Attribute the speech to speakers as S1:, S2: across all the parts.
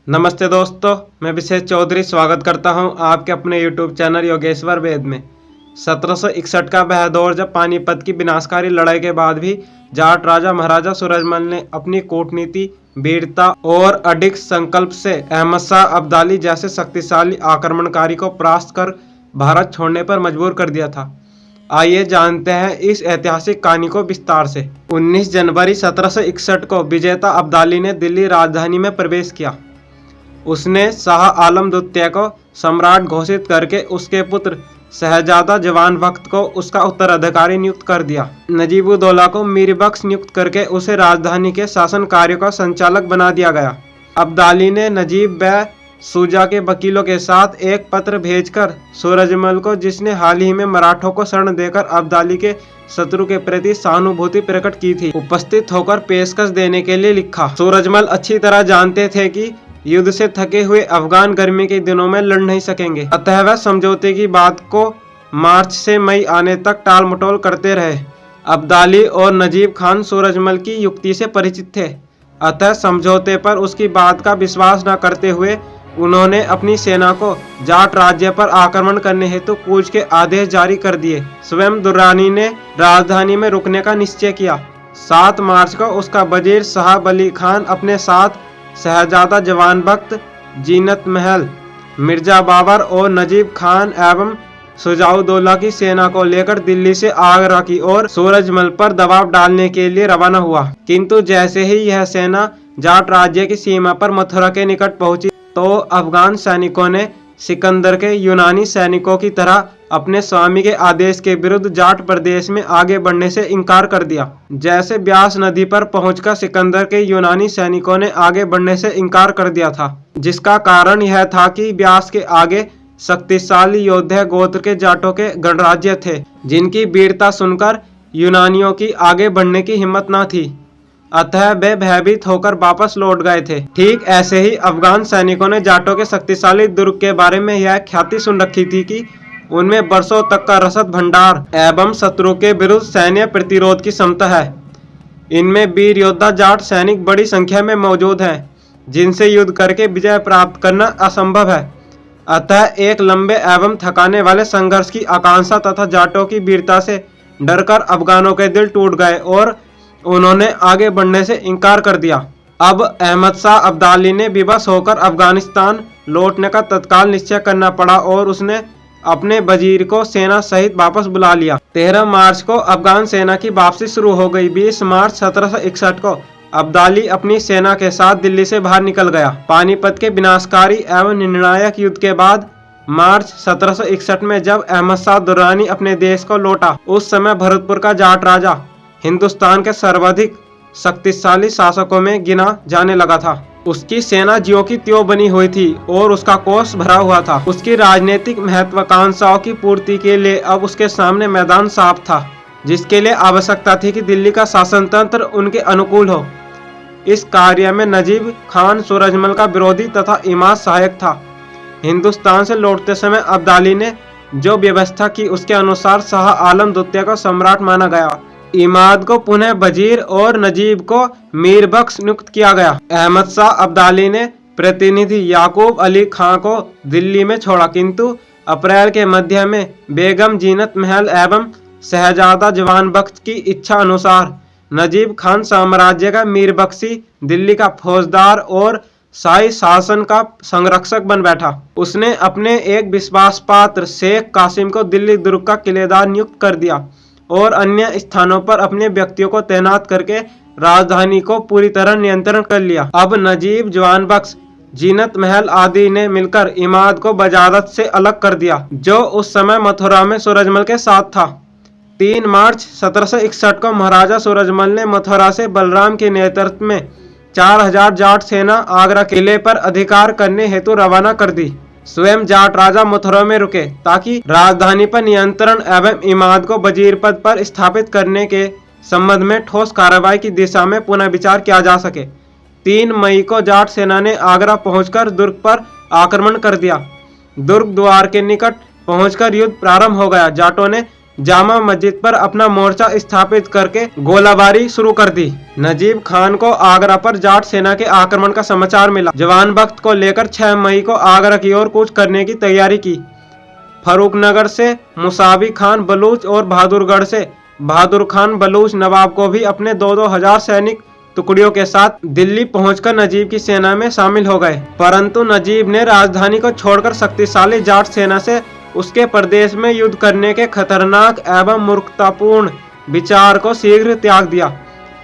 S1: नमस्ते दोस्तों, मैं विशेष चौधरी स्वागत करता हूं आपके अपने YouTube चैनल योगेश्वर वेद में। 1761 का वह दौर जब पानीपत की विनाशकारी लड़ाई के बाद भी जाट राजा महाराजा सूरजमल ने अपनी कूटनीति, वीरता और अडिग संकल्प से अहमद शाह अब्दाली जैसे शक्तिशाली आक्रमणकारी को परास्त कर भारत छोड़ने पर मजबूर कर दिया था। आइए जानते हैं इस ऐतिहासिक कहानी को विस्तार से। 19 जनवरी 1761 को विजेता अब्दाली ने दिल्ली राजधानी में प्रवेश किया। उसने शाह आलम द्वितीय को सम्राट घोषित करके उसके पुत्र शहजादा जवान बख्त को उसका उत्तराधिकारी नियुक्त कर दिया। नजीबुद्दौला को मीर बख्श नियुक्त करके उसे राजधानी के शासन कार्यों का संचालक बना दिया गया। अब्दाली ने नजीब व सूजा के वकीलों के साथ एक पत्र भेजकर सूरजमल को, जिसने हाल ही में मराठों को शरण देकर अब्दाली के शत्रु के प्रति सहानुभूति प्रकट की थी, उपस्थित होकर पेशकश देने के लिए लिखा। सूरजमल अच्छी तरह जानते थे कि युद्ध से थके हुए अफगान गर्मी के दिनों में लड़ नहीं सकेंगे, अतः वह समझौते की बात को मार्च से मई आने तक टाल मटोल करते रहे। अब्दाली और नजीब खान सूरजमल की युक्ति से परिचित थे, अतः समझौते पर उसकी बात का विश्वास न करते हुए उन्होंने अपनी सेना को जाट राज्य पर आक्रमण करने हेतु कूच के आदेश जारी कर दिए। स्वयं दुर्रानी ने राजधानी में रुकने का निश्चय किया। 7 मार्च को उसका वजीर साहब अली खान अपने साथ शहजादा जवान बख्त, जीनत महल, मिर्जा बाबर और नजीब खान एवं शुजाउद्दौला की सेना को लेकर दिल्ली से आगरा की ओर सूरजमल पर दबाव डालने के लिए रवाना हुआ। किंतु जैसे ही यह सेना जाट राज्य की सीमा पर मथुरा के निकट पहुंची तो अफगान सैनिकों ने सिकंदर के यूनानी सैनिकों की तरह अपने स्वामी के आदेश के विरुद्ध जाट प्रदेश में आगे बढ़ने से इनकार कर दिया। जैसे ब्यास नदी पर पहुंचकर सिकंदर के यूनानी सैनिकों ने आगे बढ़ने से इनकार कर दिया था, जिसका कारण यह था कि ब्यास के आगे शक्तिशाली योद्धा गोत्र के जाटों के गणराज्य थे, जिनकी वीरता सुनकर यूनानियों की आगे बढ़ने की हिम्मत न थी, अतः वे भयभीत होकर वापस लौट गए थे। ठीक ऐसे ही अफगान सैनिकों ने जाटों के शक्तिशाली दुर्ग के बारे में यह ख्याति सुन रखी थी कि उनमें बरसों तक का रसद भंडार एवं शत्रु के विरुद्ध सैन्य प्रतिरोध की क्षमता है। इनमें वीर योद्धा जाट सैनिक बड़ी संख्या में मौजूद हैं, जिनसे युद्ध करके विजय प्राप्त करना असंभव है। अतः एक लंबे एवं थकाने वाले संघर्ष की आकांक्षा तथा जाटों की वीरता से डरकर अफगानों के दिल टूट गए और उन्होंने आगे बढ़ने से इनकार कर दिया। अब अहमद शाह अब्दाली ने विवश होकर अफगानिस्तान लौटने का तत्काल निश्चय करना पड़ा और उसने अपने वजीर को सेना सहित वापस बुला लिया। 13 मार्च को अफगान सेना की वापसी शुरू हो गई। 20 मार्च 1761 को अब्दाली अपनी सेना के साथ दिल्ली से बाहर निकल गया। पानीपत के विनाशकारी एवं निर्णायक युद्ध के बाद मार्च 1761 में जब अहमद शाह दुर्रानी अपने देश को लौटा, उस समय भरतपुर का जाट राजा हिंदुस्तान के सर्वाधिक शक्तिशाली शासकों में गिना जाने लगा था। उसकी सेना ज्यों की त्यों बनी हुई थी और उसका कोष भरा हुआ था। उसकी राजनीतिक महत्वाकांक्षाओं की पूर्ति के लिए अब उसके सामने मैदान साफ था, जिसके लिए आवश्यकता थी कि दिल्ली का शासन तंत्र उनके अनुकूल हो। इस कार्य में नजीब खान सूरजमल का विरोधी तथा इमाद सहायक था। हिंदुस्तान से लौटते समय अब्दाली ने जो व्यवस्था की, उसके अनुसार शाह आलम द्वितीय को सम्राट माना गया। इमाद को पुनः वजीर और नजीब को मीर बख्श नियुक्त किया गया। अहमद शाह अब्दाली ने प्रतिनिधि याकूब अली खां को दिल्ली में छोड़ा, किंतु अप्रैल के मध्य में बेगम जीनत महल एवं शहजादा जवान बख्त की इच्छा अनुसार नजीब खान साम्राज्य का मीर बख्शी दिल्ली का फौजदार और शाही शासन का संरक्षक बन बैठा। उसने अपने एक विश्वास पात्र शेख कासिम को दिल्ली दुर्ग का किलेदार नियुक्त कर दिया और अन्य स्थानों पर अपने व्यक्तियों को तैनात करके राजधानी को पूरी तरह नियंत्रण कर लिया। अब नजीब, जवान बख्श, जीनत महल आदि ने मिलकर इमाद को बजारत से अलग कर दिया, जो उस समय मथुरा में सूरजमल के साथ था। 3 मार्च 1761 को महाराजा सूरजमल ने मथुरा से बलराम के नेतृत्व में 4000 जाट सेना आगरा किले पर अधिकार करने हेतु रवाना कर दी। स्वयं जाट राजा मथुरा में रुके ताकि राजधानी पर नियंत्रण एवं इमाद को वजीर पद पर स्थापित करने के संबंध में ठोस कार्रवाई की दिशा में पुनः विचार किया जा सके। 3 मई को जाट सेना ने आगरा पहुंचकर दुर्ग पर आक्रमण कर दिया। दुर्ग द्वार के निकट पहुंचकर युद्ध प्रारंभ हो गया। जाटों ने जामा मस्जिद पर अपना मोर्चा स्थापित करके गोलाबारी शुरू कर दी। नजीब खान को आगरा पर जाट सेना के आक्रमण का समाचार मिला। जवान बख्त को लेकर 6 मई को आगरा की ओर कूच करने की तैयारी की। फरूखनगर से मुसावी खान बलूच और बहादुरगढ़ से बहादुर खान बलूच नवाब को भी अपने 2-2 हजार सैनिक टुकड़ियों के साथ दिल्ली पहुंचकर नजीब की सेना में शामिल हो गए। परंतु नजीब ने राजधानी को छोड़कर शक्तिशाली जाट सेना से उसके प्रदेश में युद्ध करने के खतरनाक एवं मूर्खतापूर्ण विचार को शीघ्र त्याग दिया।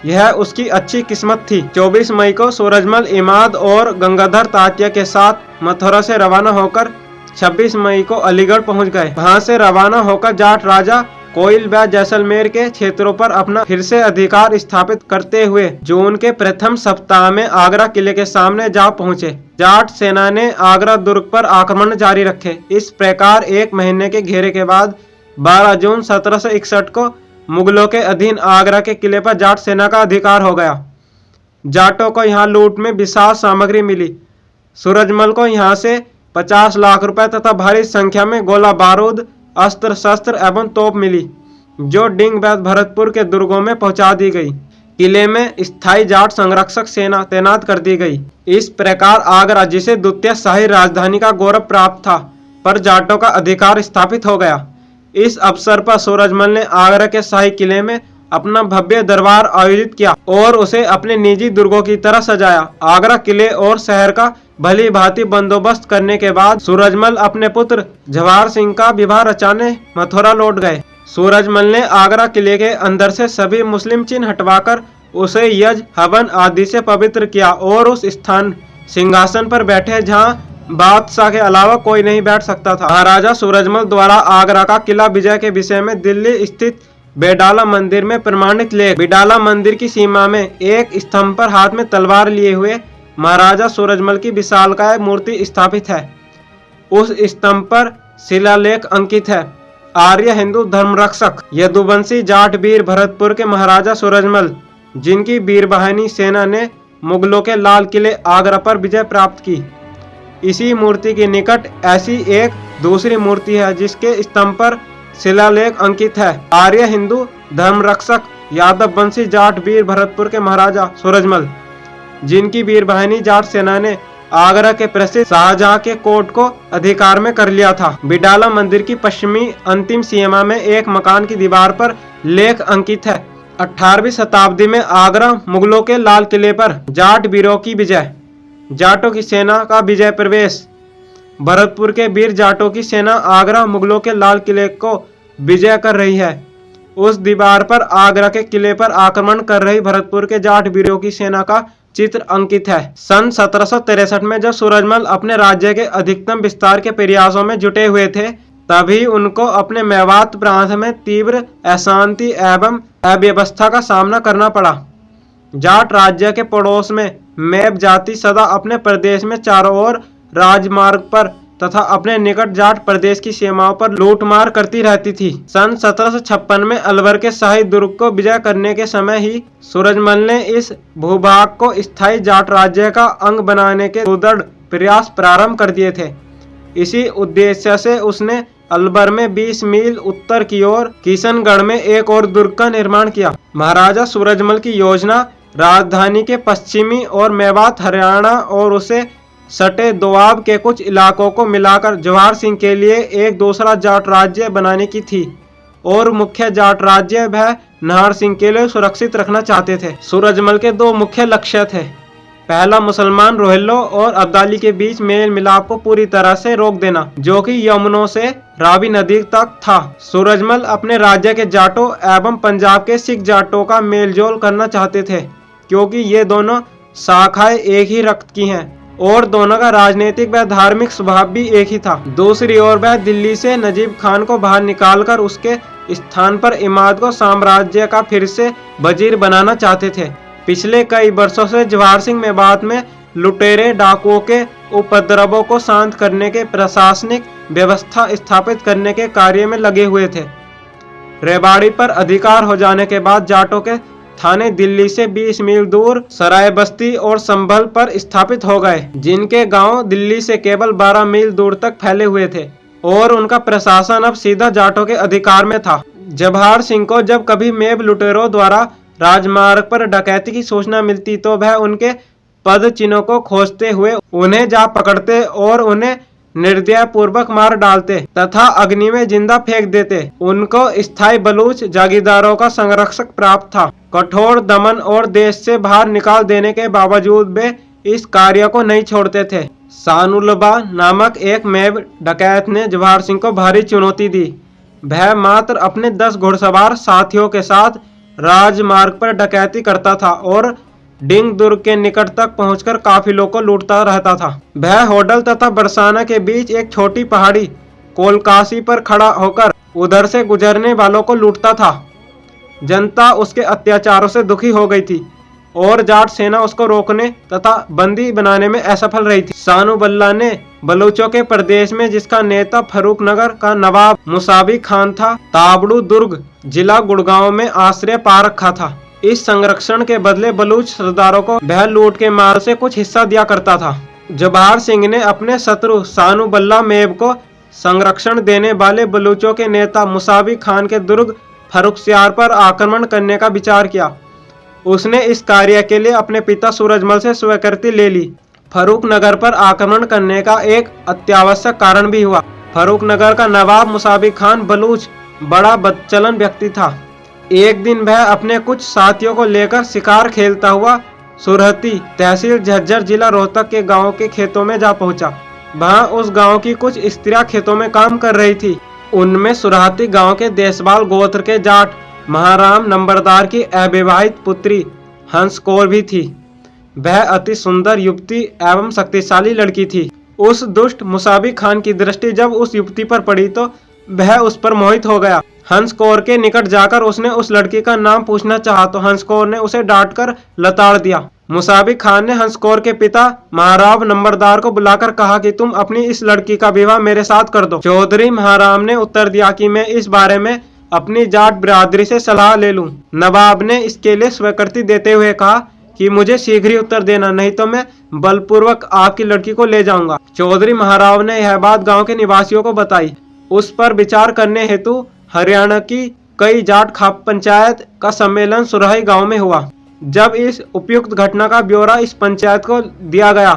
S1: यह उसकी अच्छी किस्मत थी। 24 मई को सूरजमल इमाद और गंगाधर तात्या के साथ मथुरा से रवाना होकर 26 मई को अलीगढ़ पहुंच गए। वहां से रवाना होकर जाट राजा कोइल व जैसलमेर के क्षेत्रों पर अपना फिर से अधिकार स्थापित करते हुए जून के प्रथम सप्ताह में आगरा किले के सामने जा पहुंचे। जाट सेना ने आगरा दुर्ग पर आक्रमण जारी रखे। इस प्रकार 1 महीने के घेरे के बाद 12 जून 1761 को मुगलों के अधीन आगरा के किले पर जाट सेना का अधिकार हो गया। जाटों को यहाँ लूट में विशाल सामग्री मिली। सूरजमल को यहाँ से 50 लाख रुपए तथा भारी संख्या में गोला बारूद, अस्त्र शस्त्र एवं तोप मिली, जो डिंग व भरतपुर के दुर्गों में पहुंचा दी गई। किले में स्थायी जाट संरक्षक सेना तैनात कर दी गई। इस प्रकार आगरा, जिसे द्वितीय शाही राजधानी का गौरव प्राप्त था, पर जाटों का अधिकार स्थापित हो गया। इस अवसर पर सूरजमल ने आगरा के शाही किले में अपना भव्य दरबार आयोजित किया और उसे अपने निजी दुर्गों की तरह सजाया। आगरा किले और शहर का भली भांति बंदोबस्त करने के बाद सूरजमल अपने पुत्र जवाहर सिंह का विवाह रचाने मथुरा लौट गए। सूरजमल ने आगरा किले के अंदर से सभी मुस्लिम चिन्ह हटवाकर उसे यज्ञ, हवन आदि से पवित्र किया और उस स्थान सिंहासन पर बैठे जहां बादशाह के अलावा कोई नहीं बैठ सकता था। महाराजा सूरजमल द्वारा आगरा का किला विजय के विषय में दिल्ली स्थित बेडाला मंदिर में प्रमाणित लेख। बेडाला मंदिर की सीमा में एक स्तंभ पर हाथ में तलवार लिए हुए महाराजा सूरजमल की विशालकाय मूर्ति स्थापित है। उस स्तंभ पर शिलालेख अंकित है। आर्य हिंदू धर्मरक्षक यदुवंशी जाट वीर भरतपुर के महाराजा सूरजमल, जिनकी वीरवाहिनी सेना ने मुगलों के लाल किले आगरा पर विजय प्राप्त की। इसी मूर्ति के निकट ऐसी एक दूसरी मूर्ति है जिसके स्तंभ पर शिलालेख अंकित है। आर्य हिंदू धर्मरक्षक यादव वंशी जाट वीर भरतपुर के महाराजा सूरजमल, जिनकी वीरवाहिनी जाट सेना ने आगरा के प्रसिद्ध शाहजहां के कोट को अधिकार में कर लिया था। बिडाला मंदिर की पश्चिमी अंतिम सीमा में एक मकान की दीवार पर लेख अंकित है। 18वीं शताब्दी में आगरा मुगलों के लाल किले पर जाट वीरों की विजय। जाटों की सेना का विजय प्रवेश। भरतपुर के वीर जाटों की सेना आगरा मुगलों के लाल किले को विजय कर रही है। उस दीवार पर आगरा के किले पर आक्रमण कर रही भरतपुर के जाट वीरों की सेना का चित्र अंकित है। सन 1763 में जब सूरजमल अपने राज्य के अधिकतम विस्तार के प्रयासों में जुटे हुए थे, तभी उनको अपने मेवात प्रांत में तीव्र अशांति एवं अव्यवस्था का सामना करना पड़ा। जाट राज्य के पड़ोस में मैप जाति सदा अपने प्रदेश में चारों ओर राजमार्ग पर तथा अपने निकट जाट प्रदेश की सीमाओं पर लूटमार करती रहती थी। सन 1756 में अलवर के शाही दुर्ग को विजय करने के समय ही सूरजमल ने इस भूभाग को स्थायी जाट राज्य का अंग बनाने के सुदृढ़ प्रयास प्रारंभ कर दिए थे। इसी उद्देश्य से उसने अलवर में 20 मील उत्तर की ओर किशनगढ़ में एक और दुर्ग का निर्माण किया। महाराजा सूरजमल की योजना राजधानी के पश्चिमी और मेवात हरियाणा और उसे सटे दोआब के कुछ इलाकों को मिलाकर जवाहर सिंह के लिए एक दूसरा जाट राज्य बनाने की थी और मुख्य जाट राज्य वह नाहर सिंह के लिए सुरक्षित रखना चाहते थे। सूरजमल के 2 मुख्य लक्ष्य थे। पहला, मुसलमान रोहिल्लों और अब्दाली के बीच मेल मिलाप को पूरी तरह से रोक देना, जो कि यमुनों से रावी नदी तक था। सूरजमल अपने राज्य के जाटों एवं पंजाब के सिख जाटों का मेलजोल करना चाहते थे, क्योंकि ये दोनों शाखाएं एक ही रक्त की हैं और दोनों का राजनीतिक व धार्मिक स्वभाव भी एक ही था। दूसरी ओर वह दिल्ली से नजीब खान को बाहर निकालकर उसके स्थान पर इमाद को साम्राज्य का फिर से वजीर बनाना चाहते थे। पिछले कई वर्षों से जवाहर सिंह मेवात में लुटेरे डाकुओं के उपद्रवों को शांत करने के प्रशासनिक व्यवस्था स्थापित करने के कार्य में लगे हुए थे। रेवाड़ी पर अधिकार हो जाने के बाद जाटों के थाने दिल्ली से 20 मील दूर सराय बस्ती और संभल पर स्थापित हो गए, जिनके गांव दिल्ली से केवल 12 मील दूर तक फैले हुए थे और उनका प्रशासन अब सीधा जाटों के अधिकार में था। जवाहर सिंह को जब कभी मेब लुटेरों द्वारा राजमार्ग पर डकैती की सूचना मिलती तो वह उनके पद चिन्हों को खोजते हुए उन्हें जा पकड़ते और उन्हें निर्दय पूर्वक मार डालते तथा अग्नि में जिंदा फेंक देते। उनको स्थायी बलूच जागीरदारों का संरक्षक प्राप्त था। कठोर दमन और देश से बाहर निकाल देने के बावजूद वे इस कार्य को नहीं छोड़ते थे। सानुलबा नामक एक मेब डकैत ने जवाहर सिंह को भारी चुनौती दी। वह मात्र अपने 10 घुड़सवार साथियों के साथ राजमार्ग पर डकैती करता था और डिंग दुर्ग के निकट तक पहुंचकर काफिलों को लूटता रहता था। वह होडल तथा बरसाना के बीच एक छोटी पहाड़ी कोलकासी पर खड़ा होकर उधर से गुजरने वालों को लूटता था। जनता उसके अत्याचारों से दुखी हो गई थी और जाट सेना उसको रोकने तथा बंदी बनाने में असफल रही थी। सानुबल्ला ने बलूचों के प्रदेश में, जिसका नेता फर्रुखनगर का नवाब मुसावी खान था, ताबड़ू दुर्ग जिला गुड़गांव में आश्रय पा रखा था। इस संरक्षण के बदले बलूच सरदारों को वह लूट के माल से कुछ हिस्सा दिया करता था। जवाहर सिंह ने अपने शत्रु सानुबल्ला मेब को संरक्षण देने वाले बलूचों के नेता मुसावी खान के दुर्ग फर्रुखसियार पर आक्रमण करने का विचार किया। उसने इस कार्य के लिए अपने पिता सूरजमल से स्वीकृति ले ली। फर्रुखनगर पर आक्रमण करने का एक अत्यावश्यक कारण भी हुआ। फर्रुखनगर का नवाब मुसावी खान बलूच बड़ा बदचलन व्यक्ति था। एक दिन वह अपने कुछ साथियों को लेकर शिकार खेलता हुआ सुरहती तहसील झज्जर जिला रोहतक के गांव के खेतों में जा पहुंचा। वहां उस गांव की कुछ स्त्रियां खेतों में काम कर रही थी। उनमें सुरहती गांव के देशपाल गोत्र के जाट महाराम नंबरदार की अविवाहित पुत्री हंस कौर भी थी। वह अति सुंदर युवती एवं शक्तिशाली लड़की थी। उस दुष्ट मुसावी खान की दृष्टि जब उस युवती पर पड़ी तो वह उस पर मोहित हो गया। हंस कौर के निकट जाकर उसने उस लड़की का नाम पूछना चाहा तो हंस कौर ने उसे डांटकर लताड़ दिया। मुसावी खान ने हंस कौर के पिता महाराव नंबरदार को बुलाकर कहा कि तुम अपनी इस लड़की का विवाह मेरे साथ कर दो। चौधरी महाराम ने उत्तर दिया कि मैं इस बारे में अपनी जाट बिरादरी से सलाह ले लूं। नवाब ने इसके लिए स्वीकृति देते हुए कहा कि मुझे शीघ्र ही उत्तर देना, नहीं तो मैं बलपूर्वक आपकी लड़की को ले जाऊंगा। चौधरी महाराव ने यह बात गांव के निवासियों को बताई। उस पर विचार करने हेतु हरियाणा की कई जाट खाप पंचायत का सम्मेलन सुरही गांव में हुआ। जब इस उपयुक्त घटना का ब्यौरा इस पंचायत को दिया गया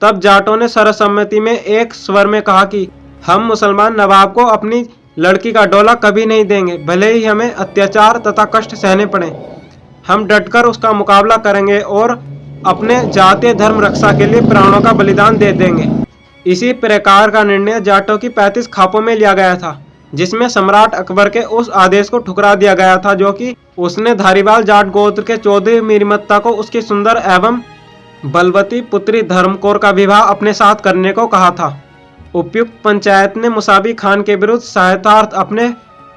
S1: तब जाटों ने सर्वसम्मति में एक स्वर में कहा कि हम मुसलमान नवाब को अपनी लड़की का डोला कभी नहीं देंगे, भले ही हमें अत्याचार तथा कष्ट सहने पड़े। हम डटकर उसका मुकाबला करेंगे और अपने जातीय धर्म रक्षा के लिए प्राणों का बलिदान दे देंगे। इसी प्रकार का निर्णय जाटों की 35 खापों में लिया गया था, जिसमें सम्राट अकबर के उस आदेश को ठुकरा दिया गया था जो कि उसने धारीवाल जाट गोत्र के चौधरी मीरमत्ता को उसकी सुंदर एवं बलवती पुत्री धर्मकौर का विवाह अपने साथ करने को कहा था। उपयुक्त पंचायत ने मुसावी खान के विरुद्ध सहायतार्थ अपने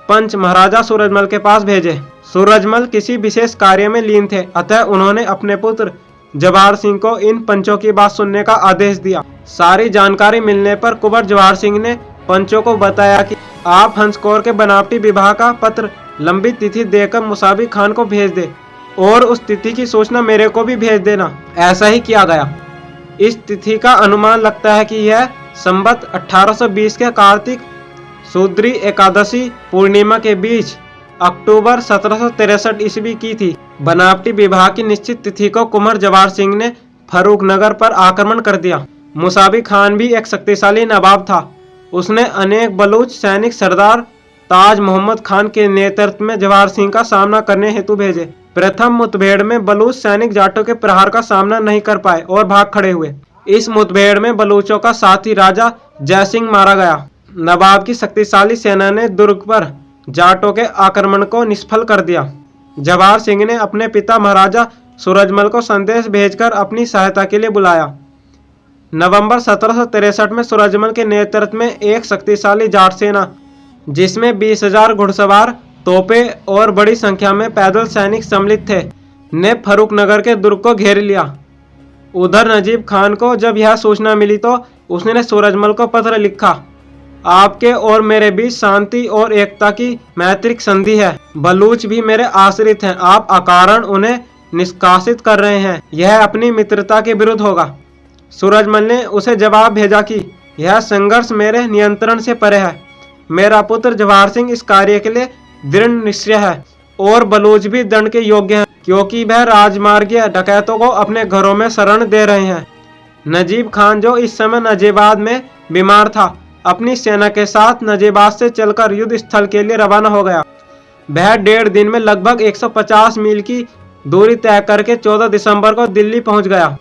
S1: पंच महाराजा सूरजमल के पास भेजे। सूरजमल किसी विशेष कार्य में लीन थे, अतः उन्होंने अपने पुत्र जवाहर सिंह को इन पंचों की बात सुनने का आदेश दिया। सारी जानकारी मिलने पर कुंवर जवाहर सिंह ने पंचों को बताया कि आप हंस कौर के बनावटी विवाह का पत्र लंबी तिथि देकर मुसावी खान को भेज दे और उस तिथि की सूचना मेरे को भी भेज देना। ऐसा ही किया गया। इस तिथि का अनुमान लगता है कि यह संवत 1820 के कार्तिक शुद्री एकादशी पूर्णिमा के बीच अक्टूबर 1763 ईस्वी की थी। बनावटी विवाह की निश्चित तिथि को कुंवर जवाहर सिंह ने फर्रुखनगर पर आक्रमण कर दिया। मुसावी खान भी एक शक्तिशाली नवाब था। उसने अनेक बलूच सैनिक सरदार ताज मोहम्मद खान के नेतृत्व में जवाहर सिंह का सामना करने हेतु भेजे। प्रथम मुठभेड़ में बलूच सैनिक जाटों के प्रहार का सामना नहीं कर पाए और भाग खड़े हुए। इस मुठभेड़ में बलूचों का साथी राजा जयसिंह मारा गया। नवाब की शक्तिशाली सेना ने दुर्ग पर जाटों के आक्रमण को निष्फल कर दिया। जवाहर सिंह ने अपने पिता महाराजा सूरजमल को संदेश भेजकर अपनी सहायता के लिए बुलाया। नवंबर 1763 में सूरजमल के नेतृत्व में एक शक्तिशाली जाट सेना, जिसमें 20,000 घुड़सवार, तोपें और बड़ी संख्या में पैदल सैनिक सम्मिलित थे, ने फर्रुखनगर के दुर्ग को घेर लिया। उधर नजीब खान को जब यह सूचना मिली तो उसने सूरजमल को पत्र लिखा, आपके और मेरे बीच शांति और एकता की मैत्रिक संधि है। बलूच भी मेरे आश्रित हैं, आप अकारण उन्हें निष्कासित कर रहे हैं, यह अपनी मित्रता के विरुद्ध होगा। सूरजमल ने उसे जवाब भेजा कि यह संघर्ष मेरे नियंत्रण से परे है। मेरा पुत्र जवाहर सिंह इस कार्य के लिए दृढ़ निश्चय है और बलूच भी दंड के योग्य हैं, क्योंकि वह राजमार्गीय डकैतों को अपने घरों में शरण दे रहे हैं। नजीब खान, जो इस समय नजीबाद में बीमार था, अपनी सेना के साथ नजीबाद से चलकर युद्ध स्थल के लिए रवाना हो गया। वह 1.5 दिन में लगभग 150 मील की दूरी तय करके 14 दिसंबर को दिल्ली पहुंच गया।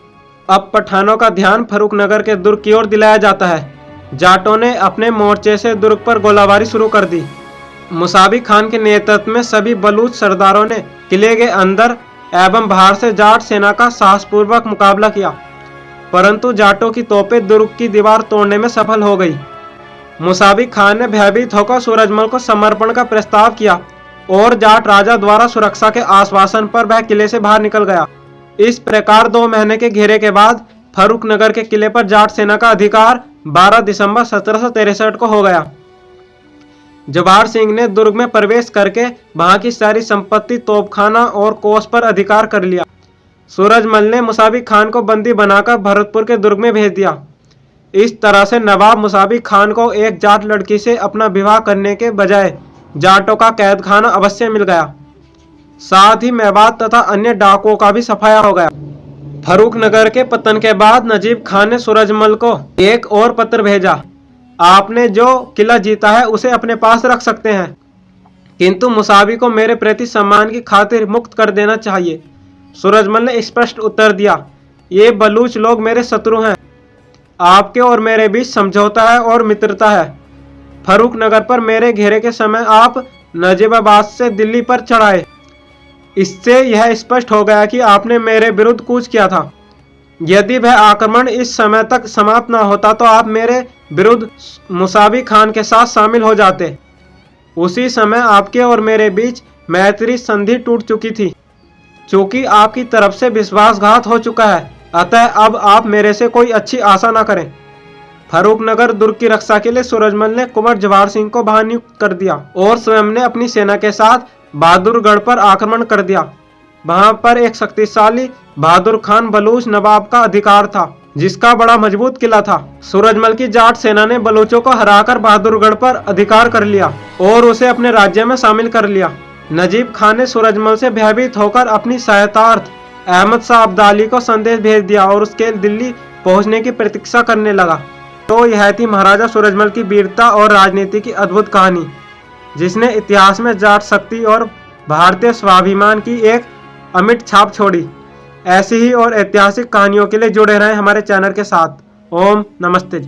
S1: अब पठानों का ध्यान फर्रुखनगर के दुर्ग की ओर दिलाया जाता है। जाटों ने अपने मोर्चे से दुर्ग पर गोलाबारी शुरू कर दी। मुसावी खान के नेतृत्व में सभी बलूच सरदारों ने किले के अंदर एवं बाहर से जाट सेना का साहसपूर्वक मुकाबला किया, परंतु जाटों की तोपें दुर्ग की दीवार तोड़ने में सफल हो गई। मुसावी खान ने भयभीत होकर सूरजमल को समर्पण का प्रस्ताव किया और जाट राजा द्वारा सुरक्षा के आश्वासन पर वह किले से बाहर निकल गया। इस प्रकार 2 महीने के घेरे के बाद फर्रुखनगर के किले पर जाट सेना का अधिकार 12 दिसंबर 1763 को हो गया। जवाहर सिंह ने दुर्ग में प्रवेश करके वहां की सारी संपत्ति, तोपखाना और कोस पर अधिकार कर लिया। सूरजमल ने मुसावी खान को बंदी बनाकर भरतपुर के दुर्ग में भेज दिया। इस तरह से नवाब मुसावी खान को एक जाट लड़की से अपना विवाह करने के बजाय जाटों का कैदखाना अवश्य मिल गया। साथ ही मेवात तथा अन्य डाकुओं का भी सफाया हो गया। फर्रुखनगर के पतन के बाद नजीब खान ने सूरजमल को एक और पत्र भेजा। आपने जो किला जीता है उसे अपने पास रख सकते हैं, किंतु मुसावी को मेरे प्रति सम्मान की खातिर मुक्त कर देना चाहिए। सूरजमल ने स्पष्ट उत्तर दिया, ये बलूच लोग मेरे शत्रु हैं। आपके और मेरे बीच समझौता है और मित्रता है। फर्रुखनगर पर मेरे घेरे के समय आप नजीबाबाद से दिल्ली पर चढ़ाए। इससे यह स्पष्ट हो गया कि आपने मेरे विरुद्ध कूच किया था। यदि वह आक्रमण इस समय तक समाप्त न होता तो आप मेरे विरुद्ध मुसावी खान के साथ शामिल हो जाते। उसी समय आपके और मेरे बीच मैत्री संधि टूट चुकी थी। चूंकि आपकी तरफ से विश्वासघात हो चुका है, अतः अब आप मेरे से कोई अच्छी आशा न करें। फर्रुखनगर दुर्ग की रक्षा के लिए सूरजमल ने कुंवर जवाहर सिंह को वहां नियुक्त कर दिया और स्वयं ने अपनी सेना के साथ बहादुरगढ़ पर आक्रमण कर दिया। वहां पर एक शक्तिशाली बहादुर खान बलूच नवाब का अधिकार था, जिसका बड़ा मजबूत किला था। सूरजमल की जाट सेना ने बलूचों को हराकर बहादुरगढ़ पर अधिकार कर लिया और उसे अपने राज्य में शामिल कर लिया। नजीब खान ने सूरजमल से भयभीत होकर अपनी सहायतार्थ अहमद शाह अब्दाली को संदेश भेज दिया और उसके दिल्ली पहुंचने की प्रतीक्षा करने लगा। तो यह थी महाराजा सूरजमल की वीरता और राजनीति की अद्भुत कहानी, जिसने इतिहास में जाट शक्ति और भारतीय स्वाभिमान की एक अमिट छाप छोड़ी। ऐसी ही और ऐतिहासिक कहानियों के लिए जुड़े रहें हमारे चैनल के साथ। ओम नमस्ते।